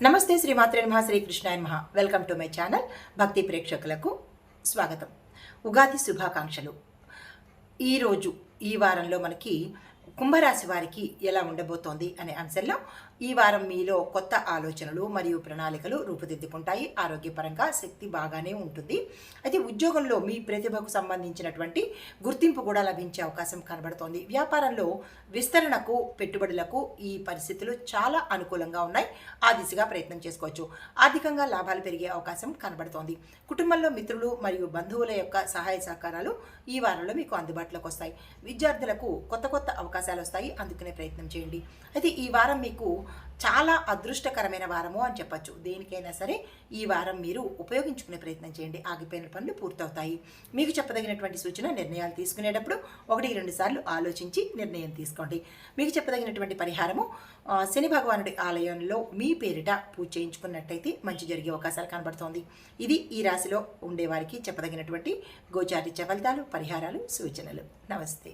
నమస్తే శ్రీమాత్రే నమః శ్రీకృష్ణాయ నమః. Welcome to my channel. భక్తి ప్రేక్షకులకు స్వాగతం. ఉగాది శుభాకాంక్షలు. ఈరోజు ఈ వారంలో మనకి కుంభరాశి వారికి ఎలా ఉండబోతోంది అనే అంశంలో ఈ వారం మీలో కొత్త ఆలోచనలు మరియు ప్రణాళికలు రూపుదిద్దుకుంటాయి. ఆరోగ్యపరంగా శక్తి బాగానే ఉంటుంది. అయితే ఉద్యోగంలో మీ ప్రతిభకు సంబంధించినటువంటి గుర్తింపు కూడా లభించే అవకాశం కనబడుతోంది. వ్యాపారంలో విస్తరణకు పెట్టుబడులకు ఈ పరిస్థితులు చాలా అనుకూలంగా ఉన్నాయి. ఆ దిశగా ప్రయత్నం చేసుకోవచ్చు. ఆర్థికంగా లాభాలు పెరిగే అవకాశం కనబడుతోంది. కుటుంబంలో మిత్రులు మరియు బంధువుల యొక్క సహాయ సహకారాలు ఈ వారంలో మీకు అందుబాటులోకి వస్తాయి. విద్యార్థులకు కొత్త కొత్త అవకాశాలు వస్తాయి. అందుకునే ప్రయత్నం చేయండి. అయితే ఈ వారం మీకు చాలా అదృష్టకరమైన వారము అని చెప్పచ్చు. దేనికైనా సరే ఈ వారం మీరు ఉపయోగించుకునే ప్రయత్నం చేయండి. ఆగిపోయిన పనులు పూర్తవుతాయి. మీకు చెప్పదగినటువంటి సూచన, నిర్ణయాలు తీసుకునేటప్పుడు 1-2 సార్లు ఆలోచించి నిర్ణయం తీసుకోండి. మీకు చెప్పదగినటువంటి పరిహారము, శని భగవానుడి ఆలయంలో మీ పేరిట పూజ చేయించుకున్నట్టయితే మంచి జరిగే అవకాశాలు కనబడుతోంది. ఇది ఈ రాశిలో ఉండేవారికి చెప్పదగినటువంటి గోచారిత్య ఫలితాలు, పరిహారాలు, సూచనలు. నమస్తే.